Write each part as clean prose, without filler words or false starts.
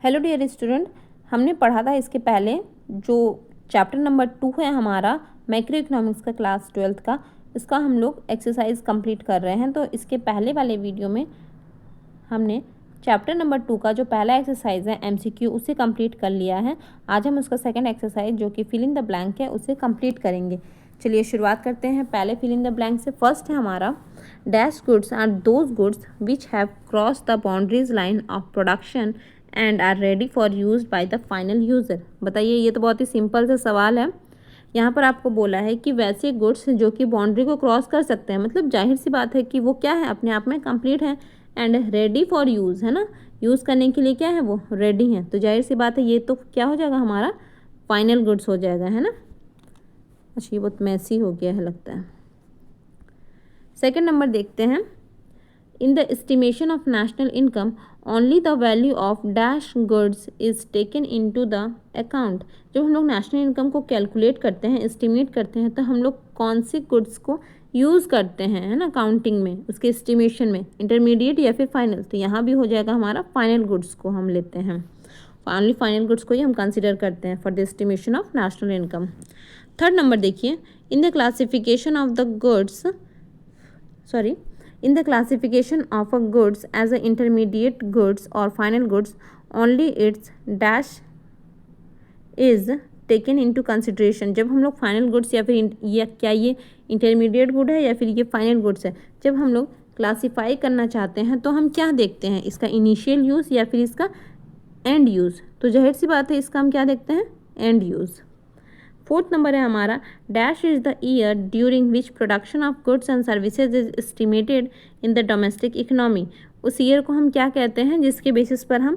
Hello dear student, हमने पढ़ा था इसके पहले जो चैप्टर नंबर 2 है हमारा मैक्रो इकोनॉमिक्स का क्लास 12th का, इसका हम लोग एक्सरसाइज कंप्लीट कर रहे हैं। तो इसके पहले वाले वीडियो में हमने चैप्टर नंबर 2 का जो पहला एक्सरसाइज है एमसीक्यू उसे कंप्लीट कर लिया है। आज हम उसका सेकंड एक्सरसाइज जो कि फिल इन द ब्लैंक है उसे कंप्लीट करेंगे। चलिए शुरुआत करते हैं पहले फिल इन द ब्लैंक से। फर्स्ट है हमारा dash goods are those goods which have cross the boundaries line of production and are ready for use by the final user. बताइए, ये तो बहुत ही सिंपल सा सवाल है। यहाँ पर आपको बोला है कि वैसे गुड्स जो कि बाउंड्री को क्रॉस कर सकते हैं, मतलब जाहिर सी बात है कि वो क्या है, अपने आप में कंप्लीट है एंड रेडी फॉर यूज़, है ना। यूज़ करने के लिए क्या है, वो रेडी है। तो जाहिर सी बात है ये तो क्या हो जाएगा, हमारा फाइनल गुड्स हो जाएगा, है ना। अच्छा, ये बहुत मैसी हो गया है लगता है। सेकेंड नंबर देखते हैं। In the estimation of national income only the value of dash goods is taken into the account. जब हम लोग नेशनल इनकम को कैलकुलेट करते हैं, एस्टिमेट करते हैं, तो हम लोग कौन से गुड्स को यूज़ करते हैं, है ना, काउंटिंग में, उसके एस्टिमेशन में, इंटरमीडिएट या फिर फाइनल। तो यहाँ भी हो जाएगा हमारा फाइनल गुड्स को हम लेते हैं, ओनली फाइनल गुड्स को ही हम कंसिडर करते हैं for the estimation of national income. Third number देखिए। In the classification of the goods in the classification of a goods as a intermediate goods or final goods, only its dash is taken into consideration। जब हम लोग final goods या फिर क्या ये intermediate good है या फिर ये फाइनल गुड्स है, जब हम लोग क्लासीफाई करना चाहते हैं तो हम क्या देखते हैं, इसका इनिशियल यूज़ या फिर इसका एंड यूज़। तो जाहिर सी बात है इसका हम क्या देखते हैं, एंड यूज़। फोर्थ नंबर है हमारा dash is the year during which production of goods and services is estimated in the domestic economy. उस ईयर को हम क्या कहते हैं जिसके बेसिस पर हम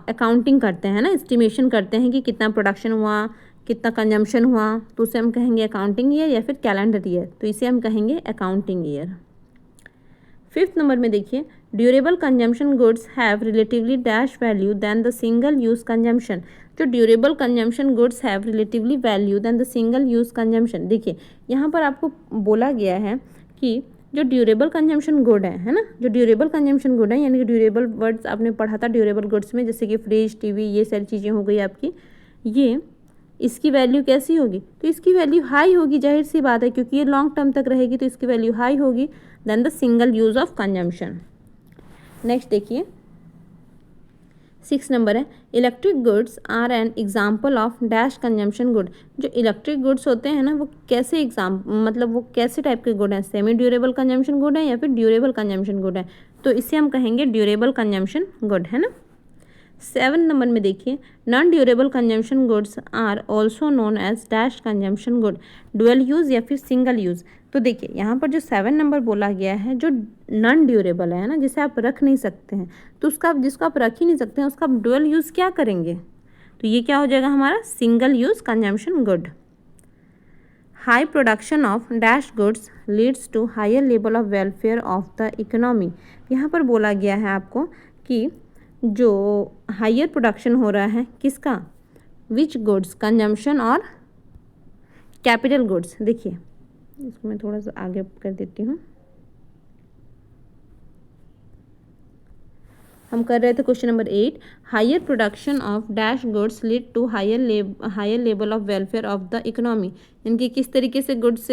अकाउंटिंग करते हैं ना, एस्टिमेशन करते हैं कि कितना प्रोडक्शन हुआ, कितना कंजम्पशन हुआ, तो उसे हम कहेंगे अकाउंटिंग ईयर या फिर कैलेंडर ईयर। तो इसे हम कहेंगे अकाउंटिंग ईयर। फिफ्थ नंबर में देखिए, durable consumption goods have relatively dash value than the single use consumption. जो durable consumption goods have relatively value than the single use consumption. देखिए यहाँ पर आपको बोला गया है कि जो ड्यूरेबल कंजम्पशन गुड है ना, जो ड्यूरेबल कंजम्पशन गुड है, यानी कि ड्यूरेबल वर्ड्स आपने पढ़ा था ड्यूरेबल गुड्स में, जैसे कि फ्रिज, टीवी, ये सारी चीज़ें हो गई आपकी। ये इसकी वैल्यू कैसी होगी, तो इसकी वैल्यू हाई होगी, जाहिर सी बात है, क्योंकि ये लॉन्ग टर्म तक रहेगी तो इसकी वैल्यू हाई होगी then the single use of consumption. Next देखिए, 6 नंबर है electric goods are an example of dash consumption good. जो इलेक्ट्रिक गुड्स होते हैं ना, वो कैसे मतलब वो कैसे टाइप के गुड हैं, सेमी ड्यूरेबल कंजम्पशन गुड है या फिर ड्यूरेबल कंजम्पशन गुड है। तो इसे हम कहेंगे ड्यूरेबल कंजम्पशन गुड, है ना। 7 नंबर में देखिए, non durable consumption goods are also known as dash consumption good, dual use या फिर सिंगल यूज़। तो देखिए यहाँ पर जो 7 नंबर बोला गया है, जो नॉन ड्यूरेबल है ना, जिसे आप रख नहीं सकते हैं, तो उसका जिसको आप रख ही नहीं सकते हैं उसका आप डुअल यूज़ क्या करेंगे, तो ये क्या हो जाएगा हमारा single use consumption good. High production of dash goods leads to higher level of welfare of the economy. यहाँ पर बोला गया है आपको कि जो हायर प्रोडक्शन हो रहा है किसका, विच गुड्स, कंजम्पशन और कैपिटल गुड्स। देखिए इसको मैं थोड़ा सा आगे कर देती हूँ। हम कर रहे थे question number 8, higher production of dash goods lead to higher level of welfare of the economy. इनकी किस तरीके से गुड्स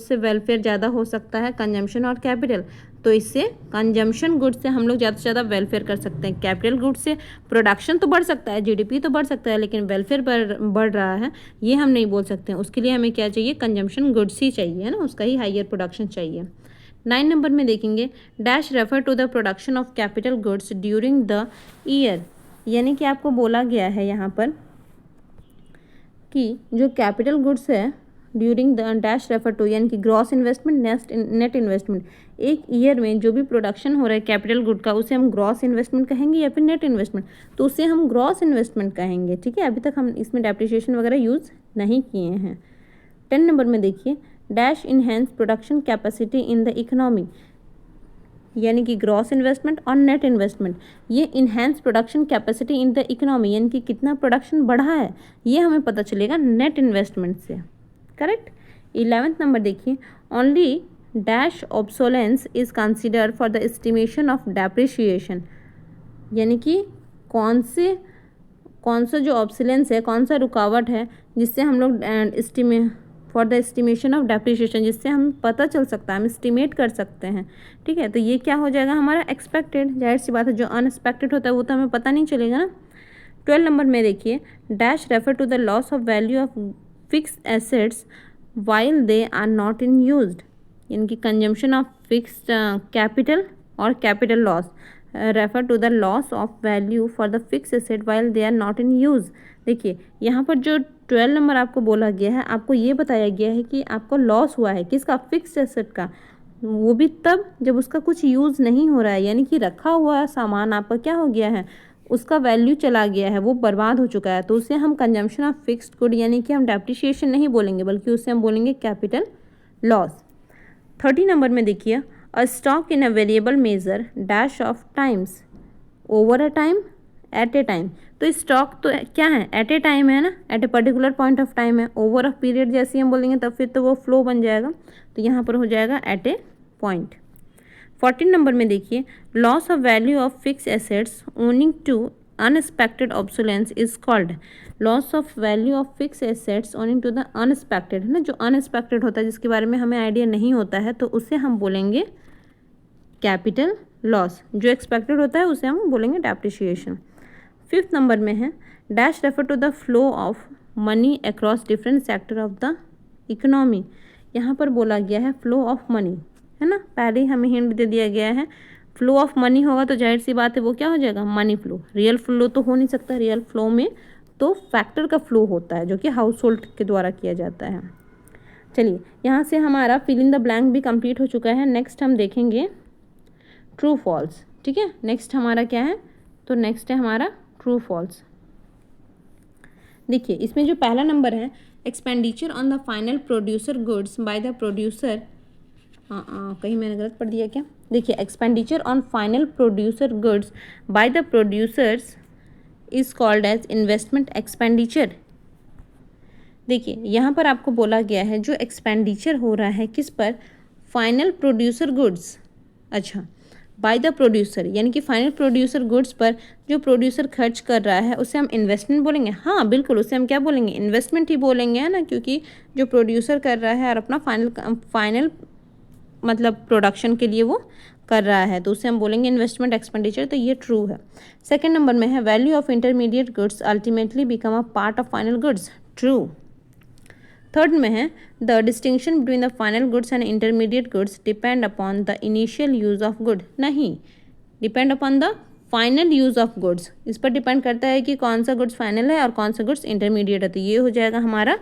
से वेलफेयर ज़्यादा हो सकता है, कंजम्पशन और कैपिटल। तो इससे कंजम्पशन गुड्स से हम लोग ज़्यादा से ज़्यादा वेलफेयर कर सकते हैं। कैपिटल गुड्स से प्रोडक्शन तो बढ़ सकता है, जीडीपी तो बढ़ सकता है, लेकिन वेलफेयर बढ़ रहा है ये हम नहीं बोल सकते हैं। उसके लिए हमें क्या चाहिए, कंजम्पशन गुड्स ही चाहिए, है ना, उसका ही हायर प्रोडक्शन चाहिए। 9 नंबर में देखेंगे, dash refer to the production of capital goods during the year. यानी कि आपको बोला गया है यहाँ पर कि जो कैपिटल गुड्स है during the dash refer to, यानी कि ग्रॉस इन्वेस्टमेंट, नेट इन्वेस्टमेंट, एक ईयर में जो भी प्रोडक्शन हो रहा है कैपिटल गुड का उसे हम ग्रॉस इन्वेस्टमेंट कहेंगे या फिर नेट इन्वेस्टमेंट, तो उसे हम ग्रॉस इन्वेस्टमेंट कहेंगे। ठीक है, अभी तक हम इसमें डेप्रिसिएशन वगैरह यूज़ नहीं किए हैं। 10 नंबर में देखिए, dash enhance production capacity in the economy, यानी कि ग्रॉस इन्वेस्टमेंट और नेट इन्वेस्टमेंट, ये enhance production capacity in the economy, यानी कि कितना प्रोडक्शन बढ़ा है, ये हमें पता चलेगा नेट इन्वेस्टमेंट से। करेक्ट। 11th नंबर देखिए, only dash obsolescence is consider for the estimation of depreciation, यानी कि कौन सा जो ऑब्सोलेंस है, कौन सा रुकावट है जिससे हम लोग for the estimation of depreciation, जिससे हम पता चल सकता है, हम एस्टिमेट कर सकते हैं। ठीक है, तो ये क्या हो जाएगा हमारा एक्सपेक्टेड। जाहिर सी बात है, जो अनएक्सपेक्टेड होता है वो तो हमें पता नहीं चलेगा ना। 12 नंबर में देखिए, dash refer to the loss of value of fix assets while they are not in used, यानी कि कंजम्पशन ऑफ फिक्स्ड कैपिटल और capital loss. Refer to the loss of value for the fix asset while they are not in use. देखिए यहाँ पर जो 12 number आपको बोला गया है, आपको ये बताया गया है कि आपको लॉस हुआ है किसका, फिक्स एसेट का, वो भी तब जब उसका कुछ यूज़ नहीं हो रहा है, यानी कि रखा हुआ सामान आपका क्या हो गया है, उसका वैल्यू चला गया है, वो बर्बाद हो चुका है, तो उसे हम कंजम्पशन ऑफ फिक्स्ड गुड यानी कि हम डेप्रिसिएशन नहीं बोलेंगे, बल्कि उसे हम बोलेंगे कैपिटल लॉस। 30 नंबर में देखिए, a stock in a variable measure dash of times over a time at a time. तो स्टॉक तो क्या है, एट ए टाइम है ना, at a particular point of time है। ओवर ऑफ पीरियड जैसे हम बोलेंगे तब फिर तो वो फ्लो बन जाएगा, तो यहाँ पर हो जाएगा एट ए पॉइंट। 14 नंबर में देखिए, loss of value of fix assets owing to unexpected obsolescence is called. Loss of value of fix assets owing to the unexpected है ना, जो अनएक्सपेक्टेड होता है, जिसके बारे में हमें आइडिया नहीं होता है, तो उसे हम बोलेंगे कैपिटल लॉस। जो एक्सपेक्टेड होता है उसे हम बोलेंगे डेप्रिसिएशन। 5th नंबर में है, dash refer to the flow of money across different sector of the economy. यहाँ पर बोला गया है फ्लो ऑफ मनी, है ना, पहले ही हमें हिंट दे दिया गया है। फ्लो ऑफ मनी होगा तो जाहिर सी बात है वो क्या हो जाएगा, मनी फ्लो। रियल फ्लो तो हो नहीं सकता, रियल फ्लो में तो फैक्टर का फ्लो होता है जो कि हाउस होल्ड के द्वारा किया जाता है। चलिए, यहाँ से हमारा फिल इन द ब्लैंक भी कंप्लीट हो चुका है। नेक्स्ट हम देखेंगे ट्रू फॉल्स। ठीक है, नेक्स्ट हमारा क्या है, तो नेक्स्ट है हमारा ट्रू फॉल्स। देखिए इसमें जो पहला नंबर है, expenditure on the final producer goods by the producer, कहीं मैंने गलत पढ़ दिया क्या। देखिए, expenditure on final producer goods by the producers is called as investment expenditure. देखिए यहाँ पर आपको बोला गया है जो एक्सपेंडिचर हो रहा है किस पर, फाइनल प्रोड्यूसर गुड्स, अच्छा, बाय द प्रोड्यूसर, यानी कि फाइनल प्रोड्यूसर गुड्स पर जो प्रोड्यूसर खर्च कर रहा है उसे हम इन्वेस्टमेंट बोलेंगे। हाँ बिल्कुल, उसे हम क्या बोलेंगे, इन्वेस्टमेंट ही बोलेंगे, है ना, क्योंकि जो प्रोड्यूसर कर रहा है और अपना फाइनल मतलब प्रोडक्शन के लिए वो कर रहा है, तो उसे हम बोलेंगे इन्वेस्टमेंट एक्सपेंडिचर। तो ये ट्रू है। सेकेंड नंबर में है, value of intermediate goods ultimately become a part of final goods, true. Third में है, the distinction between the final goods and intermediate goods depend upon the initial use of good, नहीं, depend upon the final use of goods. इस पर depend करता है कि कौन सा गुड्स फाइनल है और कौन सा गुड्स इंटरमीडिएट है, तो ये हो जाएगा हमारा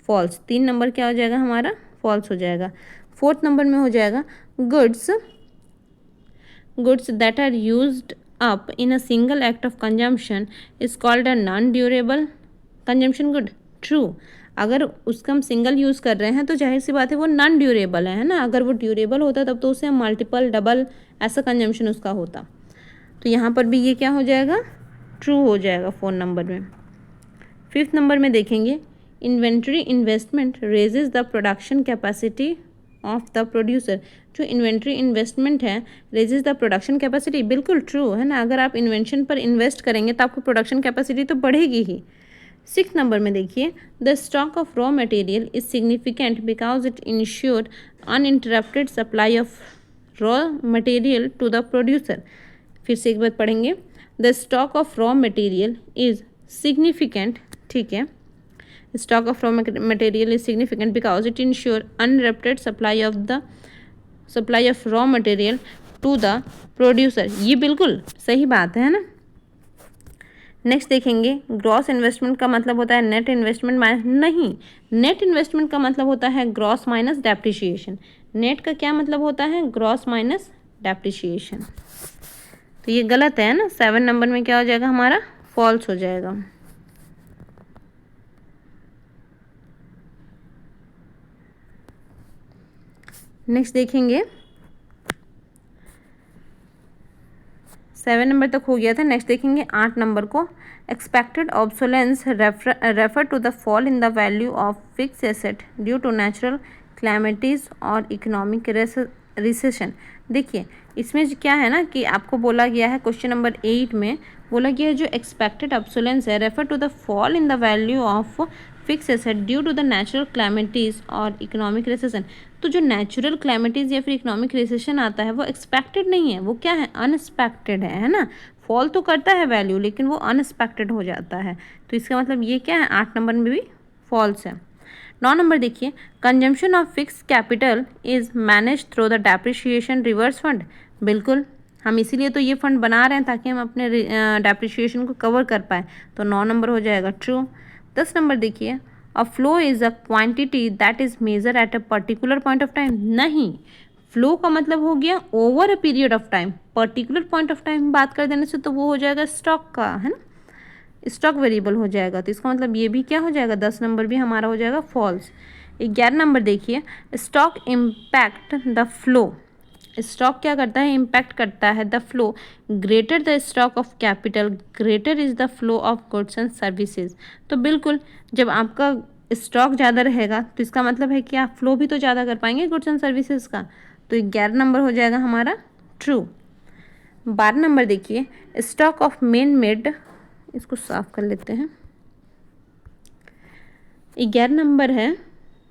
फॉल्स। 3 नंबर क्या हो जाएगा हमारा, फॉल्स हो जाएगा। 4th नंबर में हो जाएगा, goods that are used up in a single act of consumption is called a non durable consumption good, true. अगर उसका हम सिंगल यूज़ कर रहे हैं तो जाहिर सी बात है वो नॉन ड्यूरेबल है ना, अगर वो ड्यूरेबल होता तब तो उसे हम मल्टीपल डबल ऐसा कंजम्पशन उसका होता, तो यहाँ पर भी ये क्या हो जाएगा, ट्रू हो जाएगा 4 नंबर में। 5th नंबर में देखेंगे, inventory investment raises the production capacity of the producer. जो इन्वेंट्री इन्वेस्टमेंट है रेजेज द प्रोडक्शन कैपेसिटी, बिल्कुल ट्रू है ना, अगर आप इन्वेंशन पर इन्वेस्ट करेंगे तो आपको प्रोडक्शन कैपेसिटी तो बढ़ेगी ही। 6th नंबर में देखिए, the stock of raw material is significant because it insure uninterrupted supply of raw material to the producer. फिर से एक बार पढ़ेंगे, the stock of raw material is significant, ठीक है, stock of raw material is significant because it insure uninterrupted supply of raw material to the producer. ये बिल्कुल सही बात है ना। नेक्स्ट देखेंगे, ग्रॉस इन्वेस्टमेंट का मतलब होता है नेट इन्वेस्टमेंट माइनस, नहीं, नेट इन्वेस्टमेंट का मतलब होता है ग्रॉस माइनस डेप्रिसिएशन। नेट का क्या मतलब होता है, ग्रॉस माइनस डेप्रिसिएशन, तो ये गलत है ना। 7 नंबर में क्या हो जाएगा हमारा, फॉल्स हो जाएगा। नेक्स्ट देखेंगे, 7 नंबर तक हो गया था। नेक्स्ट देखेंगे 8 नंबर को, expected obsolescence refer to the fall in the value of fix asset due to natural calamities और इकोनॉमिक रिसेशन। देखिए इसमें क्या है ना कि आपको बोला गया है क्वेश्चन नंबर 8 में बोला गया है जो एक्सपेक्टेड ऑब्सोलेंस है refer to the fall in the value of fix asset due to the natural calamities और इकोनॉमिक रिसेशन। तो जो नेचुरल क्लैमिटीज़ या फिर इकोनॉमिक रिसेशन आता है वो एक्सपेक्टेड नहीं है, वो क्या है, अनएक्सपेक्टेड है ना। फॉल तो करता है वैल्यू लेकिन वो अनएक्सपेक्टेड हो जाता है, तो इसका मतलब ये क्या है, 8 नंबर में भी फॉल्स है। 9 नंबर देखिए, consumption of fix capital is manage through the depreciation reverse fund. बिल्कुल, हम इसीलिए तो ये फंड बना रहे हैं ताकि हम अपने डेप्रिशिएशन को कवर कर पाए, तो 9 नंबर हो जाएगा ट्रू। 10 नंबर देखिए, a flow is a quantity that is measure at a particular point of time. नहीं, फ्लो का मतलब हो गया over a period of time, particular point of time बात कर देने से तो वो हो जाएगा स्टॉक का, है ना, स्टॉक वेरिएबल हो जाएगा, तो इसका मतलब ये भी क्या हो जाएगा, 10 नंबर भी हमारा हो जाएगा फॉल्स। 11 नंबर देखिए, stock impact the flow. Stock क्या करता है, इम्पैक्ट करता है the flow, greater the stock of capital greater is the flow of goods and services. तो बिल्कुल, जब आपका स्टॉक ज़्यादा रहेगा तो इसका मतलब है कि आप फ्लो भी तो ज़्यादा कर पाएंगे गुड्स एंड सर्विसेज का, तो 11 नंबर हो जाएगा हमारा ट्रू। 12 नंबर देखिए, स्टॉक ऑफ मेन मेड, इसको साफ कर लेते हैं, 11 नंबर है,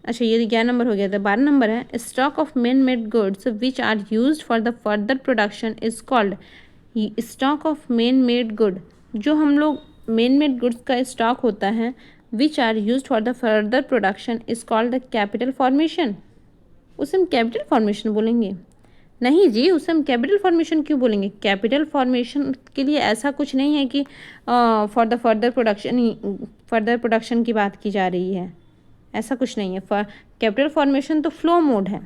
अच्छा ये 11 नंबर हो गया था, 12 नंबर है, stock of man made goods which are used for the further production is called. Stock of man made good, जो हम लोग मेन मेड गुड्स का स्टॉक होता है which are used for the further production is called the capital formation. उसे हम capital formation बोलेंगे? नहीं जी, उसे हम कैपिटल फॉर्मेशन क्यों बोलेंगे? कैपिटल फॉर्मेशन के लिए ऐसा कुछ नहीं है कि फॉर द फर्दर प्रोडक्शन की बात की जा रही है, ऐसा कुछ नहीं है। कैपिटल फॉर्मेशन तो फ्लो मोड है,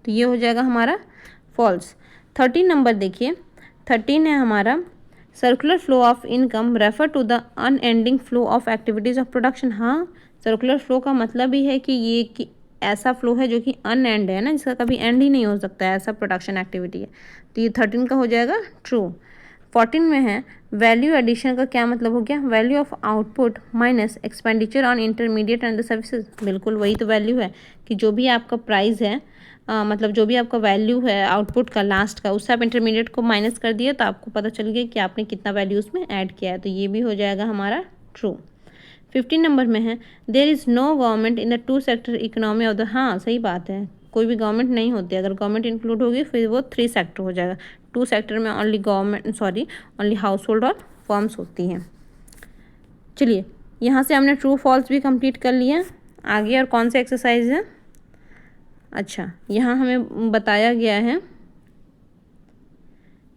तो ये हो जाएगा हमारा फॉल्स। 13 नंबर देखिए, 13 है हमारा, circular flow of income refer to the unending flow of activities of production. हाँ, सर्कुलर फ्लो का मतलब ही है कि ये कि ऐसा फ्लो है जो कि अनएंड है ना, जिसका कभी एंड ही नहीं हो सकता है, ऐसा प्रोडक्शन एक्टिविटी है, तो ये 13 का हो जाएगा ट्रू। 14 में है, वैल्यू एडिशन का क्या मतलब हो गया, value of output minus expenditure on intermediate and the services. बिल्कुल वही तो वैल्यू है कि जो भी आपका प्राइस है, मतलब जो भी आपका वैल्यू है आउटपुट का लास्ट का, उससे आप इंटरमीडिएट को माइनस कर दिए तो आपको पता चल गया कि आपने कितना वैल्यू उसमें ऐड किया है, तो ये भी हो जाएगा हमारा ट्रू। 15 नंबर में है, there is no government in the two sector economy of the. हाँ सही बात है, कोई भी गवर्नमेंट नहीं होती, अगर गवर्नमेंट इंक्लूड होगी फिर वो 3 सेक्टर हो जाएगा। 2 सेक्टर में ओनली हाउस होल्ड और फर्म्स होती हैं। चलिए, यहाँ से हमने ट्रू फॉल्स भी कंप्लीट कर लिया। आगे और कौन से एक्सरसाइज है, अच्छा यहाँ हमें बताया गया है,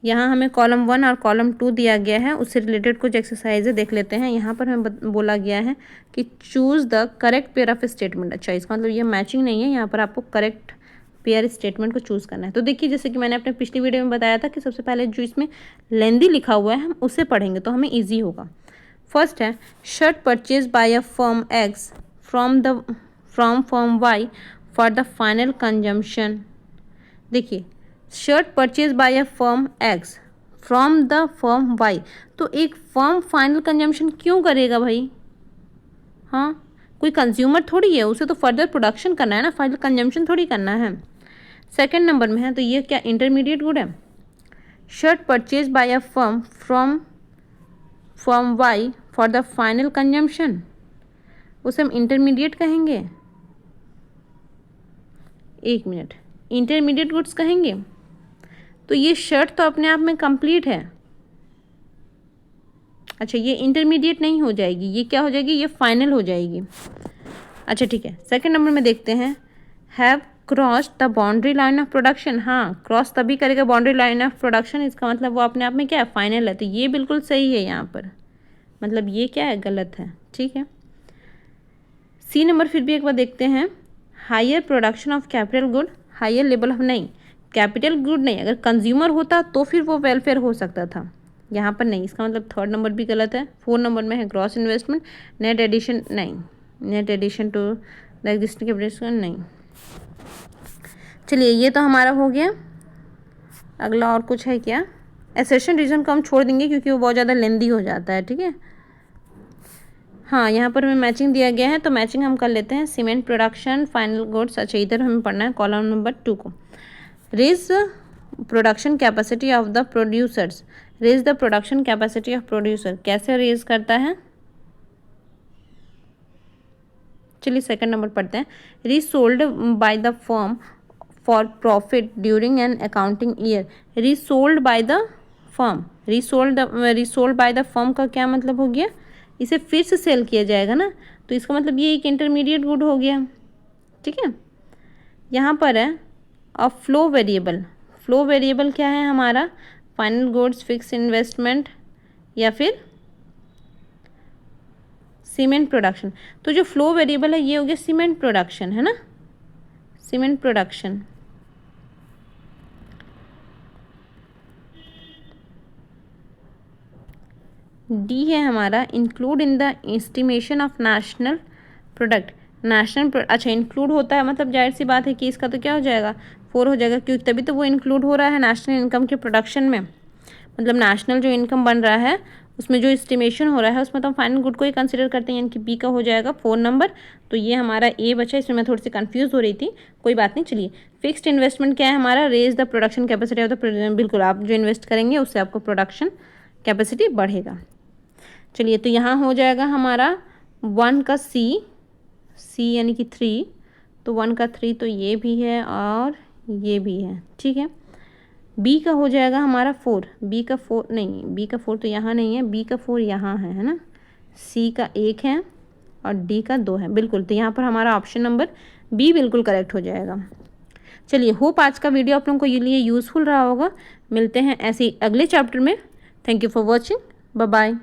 यहाँ हमें कॉलम 1 और कॉलम 2 दिया गया है, उससे रिलेटेड कुछ एक्सरसाइजें देख लेते हैं। यहाँ पर हमें बोला गया है कि choose the correct pair of statement. अच्छा, इसका मतलब ये मैचिंग नहीं है, यहाँ पर आपको करेक्ट पेयर स्टेटमेंट को चूज़ करना है। तो देखिए, जैसे कि मैंने अपने पिछली वीडियो में बताया था कि सबसे पहले जो इसमें लेंदी लिखा हुआ है हम उसे पढ़ेंगे तो हमें ईजी होगा। फर्स्ट है, shirt purchase by a firm X from firm Y for the final consumption. देखिए, shirt purchase by a firm X from the firm Y, तो एक फर्म फाइनल कंजम्पशन क्यों करेगा भाई? हाँ, कोई कंज्यूमर थोड़ी है, उसे तो फर्दर प्रोडक्शन करना है ना, फाइनल कंजम्पशन थोड़ी करना है। सेकंड नंबर में है, तो ये क्या इंटरमीडिएट गुड है? Shirt purchase by a firm from firm Y for the final consumption, उसे हम इंटरमीडिएट कहेंगे? एक मिनट, इंटरमीडिएट गुड्स कहेंगे? तो ये शर्ट तो अपने आप में कंप्लीट है। अच्छा, ये इंटरमीडिएट नहीं हो जाएगी, ये क्या हो जाएगी, ये फाइनल हो जाएगी। अच्छा ठीक है, सेकंड नंबर में देखते हैं, have cross the boundary line of production. हाँ, क्रॉस तभी करेगा बाउंड्री लाइन ऑफ प्रोडक्शन, इसका मतलब वो अपने आप में क्या है, फाइनल है, तो ये बिल्कुल सही है यहाँ पर, मतलब ये क्या है, गलत है। ठीक है, सी नंबर फिर भी एक बार देखते हैं, higher production of capital good, higher level of, नहीं कैपिटल गुड नहीं, अगर कंज्यूमर होता तो फिर वो वेलफेयर हो सकता था, यहाँ पर नहीं, इसका मतलब थर्ड नंबर भी गलत है। 4 नंबर में है ग्रॉस इन्वेस्टमेंट, नेट एडिशन नहीं, net addition to the existing capital नहीं। चलिए, ये तो हमारा हो गया। अगला और कुछ है क्या? एसेशन रीजन को हम छोड़ देंगे क्योंकि वो बहुत ज़्यादा लेंदी हो जाता है। ठीक है, हाँ यहाँ पर हमें मैचिंग दिया गया है तो मैचिंग हम कर लेते हैं। सीमेंट प्रोडक्शन फाइनल गुड्स, अच्छा इधर हमें पढ़ना है कॉलम नंबर 2 को। Raise production capacity of the producers, raise the production capacity of producer, कैसे रेज करता है? चलिए सेकंड नंबर पढ़ते हैं। Resold by the firm for profit during an accounting year, resold by the firm, resold by the firm का क्या मतलब हो गया? इसे फिर से सेल किया जाएगा ना, तो इसका मतलब ये एक इंटरमीडिएट गुड हो गया, ठीक है। यहाँ पर है a flow variable, flow variable क्या है हमारा? फाइनल गुड्स, फिक्स इन्वेस्टमेंट या फिर सीमेंट प्रोडक्शन। तो जो फ्लो वेरिएबल है ये हो गया सीमेंट प्रोडक्शन, है ना, सीमेंट प्रोडक्शन। डी है हमारा include in the estimation of national product, national अच्छा इंक्लूड होता है मतलब जाहिर सी बात है कि इसका तो क्या हो जाएगा? 4 हो जाएगा, क्योंकि तभी तो वो इंक्लूड हो रहा है नेशनल इनकम के प्रोडक्शन में, मतलब नेशनल जो इनकम बन रहा है उसमें जो एस्टिमेशन हो रहा है उसमें तो हम फाइनल गुड को ही कंसिडर करते हैं, यानी कि बी का हो जाएगा 4 नंबर। तो ये हमारा ए बचा, इसमें मैं थोड़ी सी कंफ्यूज हो रही थी, कोई बात नहीं। चलिए फिक्स्ड इन्वेस्टमेंट क्या है हमारा? Raise the production capacity of the, बिल्कुल आप जो इन्वेस्ट करेंगे उससे आपको प्रोडक्शन कैपेसिटी बढ़ेगा। चलिए तो यहाँ हो जाएगा हमारा 1 का सी, सी यानी कि 3, तो 1 का 3 तो ये भी है और ये भी है, ठीक है। बी का हो जाएगा हमारा 4, बी का 4 नहीं, बी का 4 तो यहाँ नहीं है, बी का 4 यहाँ है ना। सी का 1 है और डी का 2 है, बिल्कुल। तो यहाँ पर हमारा ऑप्शन नंबर बी बिल्कुल करेक्ट हो जाएगा। चलिए होप आज का वीडियो आप लोगों को ये लिए यूज़फुल रहा होगा। मिलते हैं ऐसे ही अगले चैप्टर में। Thank you for watching, bye bye.